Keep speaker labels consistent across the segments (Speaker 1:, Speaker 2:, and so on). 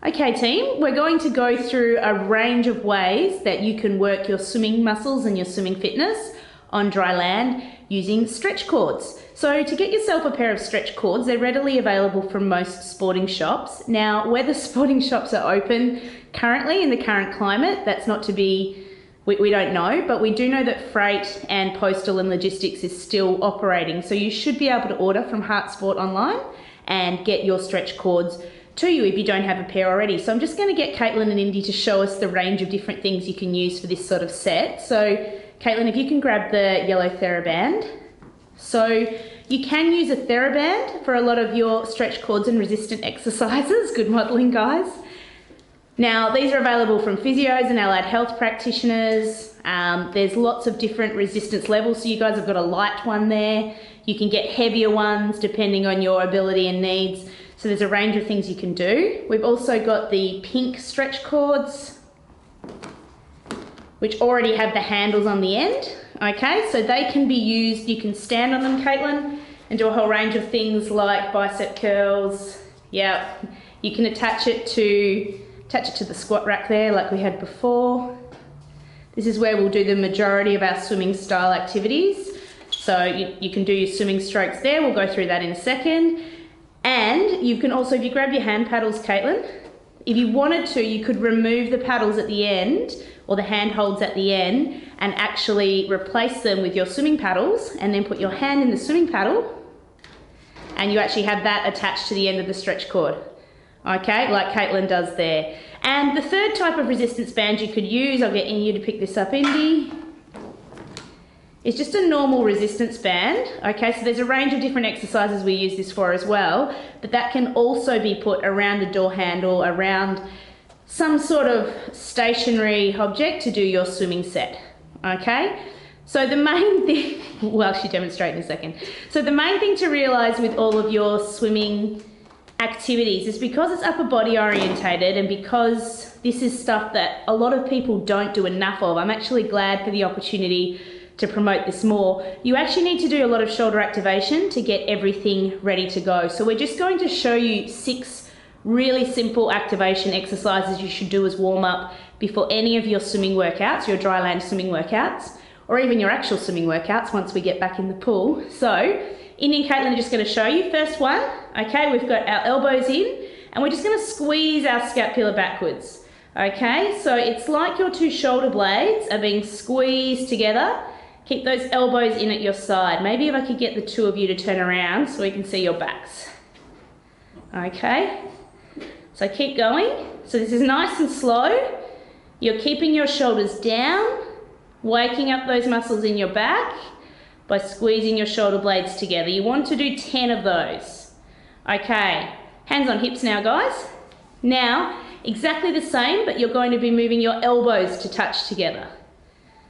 Speaker 1: Okay team, we're going to go through a range of ways that you can work your swimming muscles and your swimming fitness on dry land using stretch cords. So to get yourself a pair of stretch cords, they're readily available from most sporting shops. Now, whether sporting shops are open currently in the current climate, that's not to be, we don't know, but we do know that freight and postal and logistics is still operating. So you should be able to order from Heart Sport online and get your stretch cords to you if you don't have a pair already. So I'm just going to get Caitlin and Indy to show us the range of different things you can use for this sort of set. So Caitlin, if you can grab the yellow TheraBand. So you can use a TheraBand for a lot of your stretch cords and resistant exercises. Good modelling, guys. Now, these are available from physios and allied health practitioners. There's lots of different resistance levels. So you guys have got a light one there. You can get heavier ones depending on your ability and needs. So there's a range of things you can do. We've also got the pink stretch cords, which already have the handles on the end. Okay, so they can be used, you can stand on them, Caitlin, and do a whole range of things like bicep curls. Yeah, you can attach it to the squat rack there like we had before. This is where we'll do the majority of our swimming style activities. So you can do your swimming strokes there. We'll go through that in a second. And you can also, if you grab your hand paddles, Caitlin, if you wanted to, you could remove the paddles at the end or the hand holds at the end and actually replace them with your swimming paddles and then put your hand in the swimming paddle and you actually have that attached to the end of the stretch cord. Okay, like Caitlin does there. And the third type of resistance band you could use, I'll get you to pick this up, Indy. It's just a normal resistance band. Okay, so there's a range of different exercises we use this for as well, but that can also be put around a door handle, around some sort of stationary object to do your swimming set. Okay, so the main thing, well, she'll demonstrate in a second. So the main thing to realise with all of your swimming activities is because it's upper body orientated and because this is stuff that a lot of people don't do enough of. I'm actually glad for the opportunity to promote this more. You actually need to do a lot of shoulder activation to get everything ready to go. So we're just going to show you 6 really simple activation exercises you should do as warm up before any of your swimming workouts, your dry land swimming workouts, or even your actual swimming workouts once we get back in the pool. So Indy and Caitlin are just going to show you. First one, okay, we've got our elbows in and we're just going to squeeze our scapula backwards. Okay, so it's like your 2 shoulder blades are being squeezed together. Keep those elbows in at your side. Maybe if I could get the 2 of you to turn around so we can see your backs. Okay, so keep going. So this is nice and slow. You're keeping your shoulders down, waking up those muscles in your back by squeezing your shoulder blades together. You want to do 10 of those. Okay, hands on hips now, guys. Now, exactly the same, but you're going to be moving your elbows to touch together.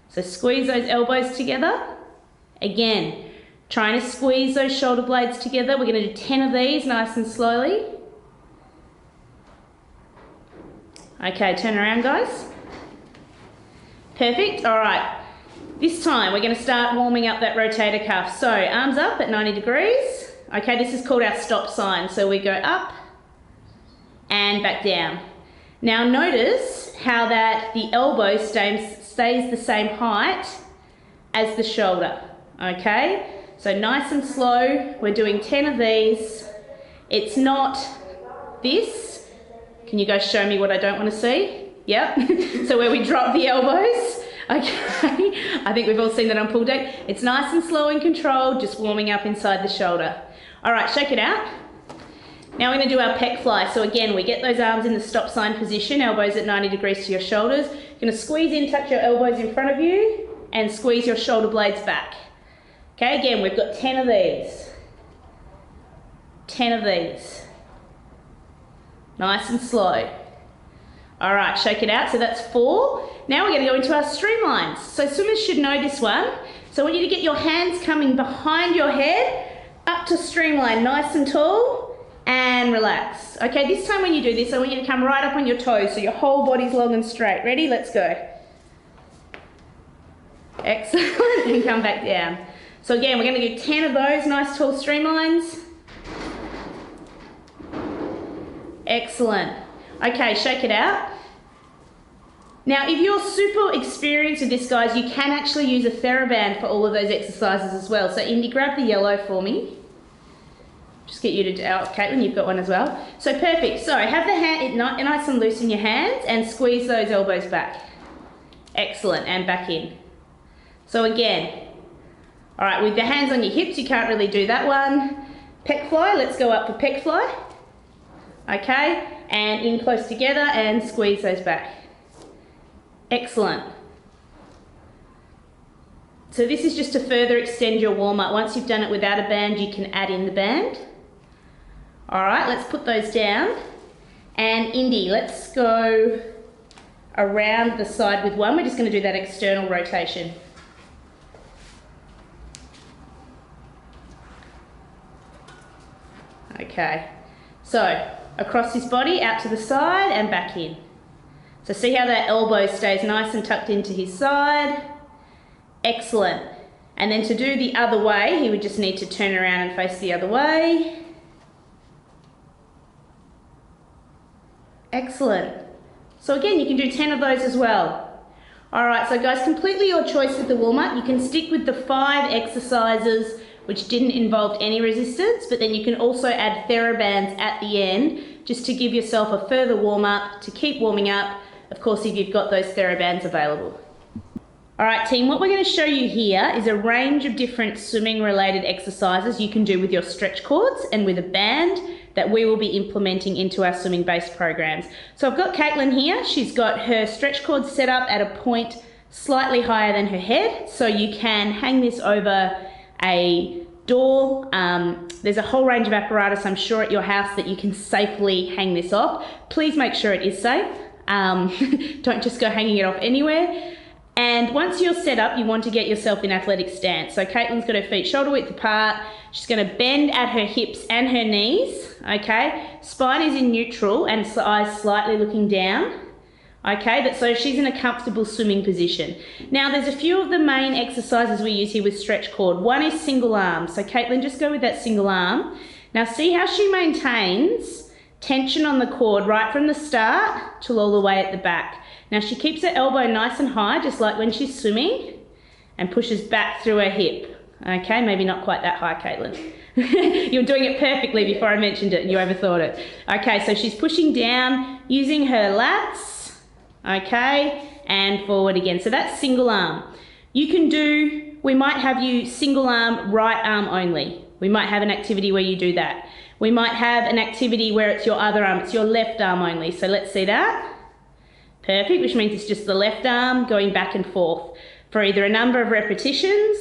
Speaker 1: So squeeze those elbows together. Again, trying to squeeze those shoulder blades together. We're going to do 10 of these nice and slowly. Okay, turn around, guys. Perfect. All right. This time we're going to start warming up that rotator cuff. So arms up at 90 degrees. Okay, this is called our stop sign. So we go up and back down. Now notice how that the elbow stays the same height as the shoulder, okay? So nice and slow, we're doing 10 of these. It's not this. Can you guys show me what I don't want to see? Yep, so where we drop the elbows, okay? I think we've all seen that on pool deck. It's nice and slow and controlled, just warming up inside the shoulder. All right, shake it out. Now we're going to do our pec fly. So again, we get those arms in the stop sign position, elbows at 90 degrees to your shoulders. You're going to squeeze in, touch your elbows in front of you, and squeeze your shoulder blades back. Okay, again, we've got 10 of these. 10 of these. Nice and slow. All right, shake it out. So that's 4. Now we're going to go into our streamlines. So swimmers should know this one. So I want you to get your hands coming behind your head, up to streamline, nice and tall. And relax. Okay, this time when you do this, I want you to come right up on your toes so your whole body's long and straight. Ready? Let's go. Excellent. And come back down. So again, we're going to do 10 of those nice tall streamlines. Excellent. Okay, shake it out. Now, if you're super experienced with this, guys, you can actually use a TheraBand for all of those exercises as well. So, Indy, grab the yellow for me. Just get you to, Caitlin, you've got one as well. So, perfect. So, have the hand nice and loose in your hands and squeeze those elbows back. Excellent, and back in. So, again, all right, with the hands on your hips, you can't really do that one. Pec fly, let's go up for pec fly. Okay, and in close together and squeeze those back. Excellent. So this is just to further extend your warm-up. Once you've done it without a band, you can add in the band. All right, let's put those down. And Indy, let's go around the side with one. We're just going to do that external rotation. Okay, so across his body, out to the side and back in. So see how that elbow stays nice and tucked into his side. Excellent. And then to do the other way, he would just need to turn around and face the other way. Excellent. So again, you can do 10 of those as well. All right, so guys, completely your choice with the warm-up. You can stick with the 5 exercises which didn't involve any resistance, but then you can also add TheraBands at the end just to give yourself a further warm-up, to keep warming up, of course, if you've got those TheraBands available. All right, team, what we're going to show you here is a range of different swimming-related exercises you can do with your stretch cords and with a band that we will be implementing into our swimming-based programs. So I've got Caitlin here. She's got her stretch cords set up at a point slightly higher than her head, so you can hang this over a door. There's a whole range of apparatus, I'm sure, at your house that you can safely hang this off. Please make sure it is safe. Don't just go hanging it off anywhere. And once you're set up, you want to get yourself in athletic stance. So Caitlin's got her feet shoulder width apart. She's going to bend at her hips and her knees, okay? Spine is in neutral and eyes slightly looking down, okay? So she's in a comfortable swimming position. Now, there's a few of the main exercises we use here with stretch cord. One is single arm. So Caitlin, just go with that single arm. Now, see how she maintains tension on the cord right from the start till all the way at the back. Now she keeps her elbow nice and high, just like when she's swimming, and pushes back through her hip. Okay, maybe not quite that high, Caitlin. You were doing it perfectly before I mentioned it and you overthought it. Okay, so she's pushing down using her lats, okay, and forward again. So that's single arm. You can do, we might have you single arm, right arm only. We might have an activity where you do that. We might have an activity where it's your other arm, it's your left arm only. So let's see that. Perfect, which means it's just the left arm going back and forth for either a number of repetitions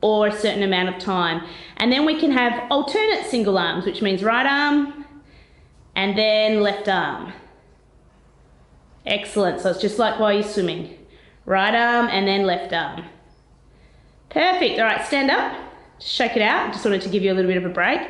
Speaker 1: or a certain amount of time. And then we can have alternate single arms, which means right arm and then left arm. Excellent, so it's just like while you're swimming. Right arm and then left arm. Perfect, all right, stand up. Just shake it out, just wanted to give you a little bit of a break.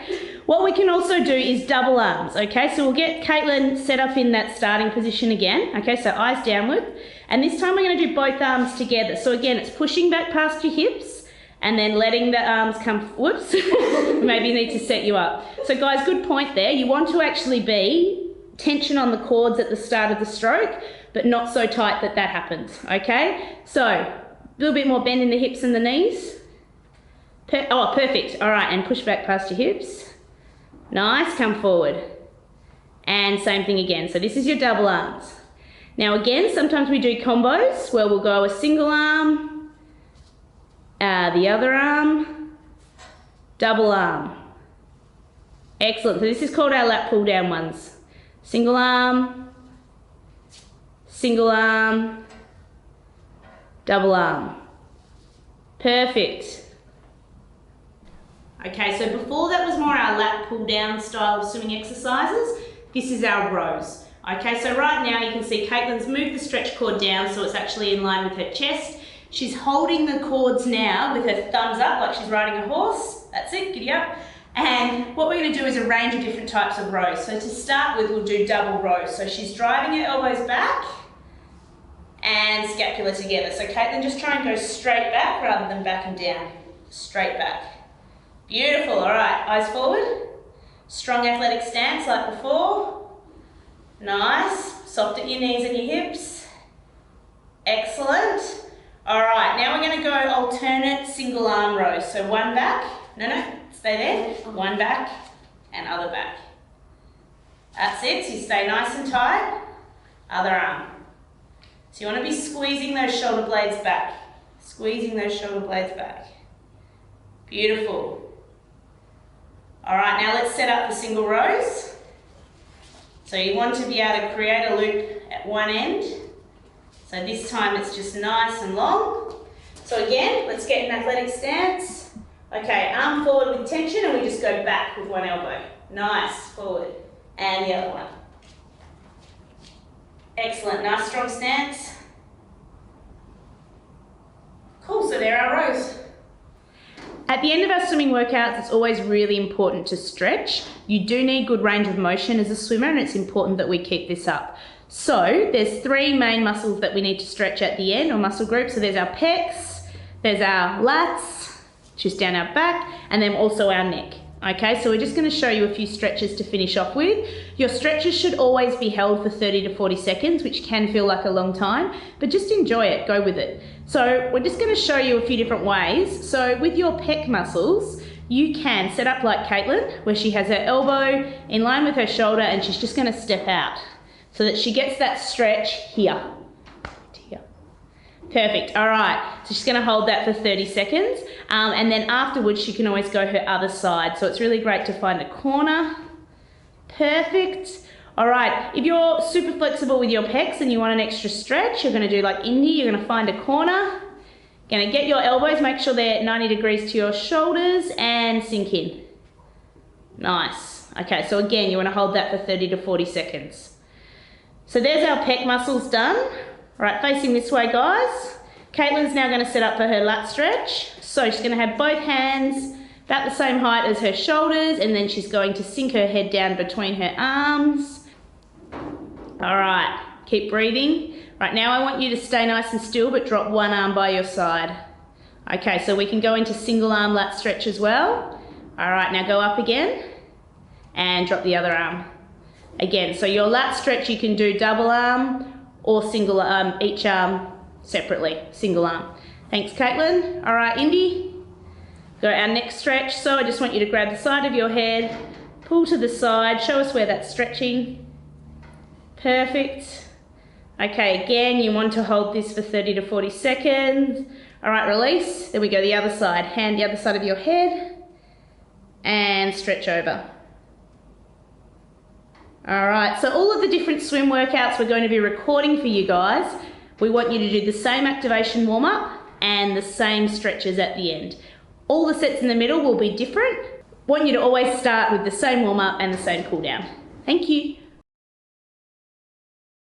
Speaker 1: What we can also do is double arms, okay? So we'll get Caitlin set up in that starting position again, okay? So eyes downward. And this time we're gonna do both arms together. So again, it's pushing back past your hips and then letting the arms come, whoops, maybe you need to set you up. So guys, good point there. You want to actually be tension on the cords at the start of the stroke, but not so tight that that happens, okay? So a little bit more bend in the hips and the knees. Oh, perfect. All right, and push back past your hips. Nice, come forward. And same thing again. So this is your double arms. Now again, sometimes we do combos where we'll go a single arm, the other arm, double arm. Excellent. So this is called our lat pull down ones. Single arm, double arm. Perfect. Okay, so before that was more our lat pull down style of swimming exercises. This is our rows. Okay, so right now you can see Caitlin's moved the stretch cord down so it's actually in line with her chest. She's holding the cords now with her thumbs up like she's riding a horse. That's it, giddy up. And what we're going to do is a range of different types of rows. So to start with, we'll do double rows. So she's driving her elbows back and scapula together. So Caitlin, just try and go straight back rather than back and down. Straight back. Beautiful, all right, eyes forward. Strong athletic stance like before. Nice. Soft at your knees and your hips. Excellent. All right, now we're going to go alternate single arm rows. So one back, no, stay there. One back and other back. That's it, so you stay nice and tight. Other arm. So you want to be squeezing those shoulder blades back. Squeezing those shoulder blades back. Beautiful. All right, now let's set up the single rows. So you want to be able to create a loop at one end. So this time it's just nice and long. So again, let's get an athletic stance. Okay, arm forward with tension and we just go back with one elbow. Nice, forward. And the other one. Excellent, nice strong stance. Cool, so there are our rows. At the end of our swimming workouts, it's always really important to stretch. You do need good range of motion as a swimmer and it's important that we keep this up. So there's three main muscles that we need to stretch at the end, or muscle groups. So there's our pecs, there's our lats, just down our back, and then also our neck. Okay, so we're just going to show you a few stretches to finish off with. Your stretches should always be held for 30 to 40 seconds, which can feel like a long time, but just enjoy it, go with it. So we're just going to show you a few different ways. So with your pec muscles, you can set up like Caitlin, where she has her elbow in line with her shoulder and she's just going to step out so that she gets that stretch here. Perfect, all right. So she's gonna hold that for 30 seconds and then afterwards she can always go her other side. So it's really great to find a corner. Perfect. All right, if you're super flexible with your pecs and you want an extra stretch, you're gonna do like Indy, you're gonna find a corner. Gonna get your elbows, make sure they're 90 degrees to your shoulders and sink in. Nice. Okay, so again, you wanna hold that for 30 to 40 seconds. So there's our pec muscles done. Right, facing this way, guys. Caitlin's now going to set up for her lat stretch. So she's going to have both hands about the same height as her shoulders, and then she's going to sink her head down between her arms. All right, keep breathing. Right, now I want you to stay nice and still, but drop one arm by your side. Okay, so we can go into single arm lat stretch as well. All right, now go up again and drop the other arm. Again, so your lat stretch you can do double arm or single arm, each arm separately, single arm. Thanks, Caitlin. All right, Indy. Go our next stretch. So I just want you to grab the side of your head, pull to the side, show us where that's stretching. Perfect. Okay, again, you want to hold this for 30 to 40 seconds. All right, release. Then we go the other side. Hand the other side of your head and stretch over. All right, so all of the different swim workouts we're going to be recording for you guys. We want you to do the same activation warm-up and the same stretches at the end. All the sets in the middle will be different. Want you to always start with the same warm-up and the same cool down. Thank you.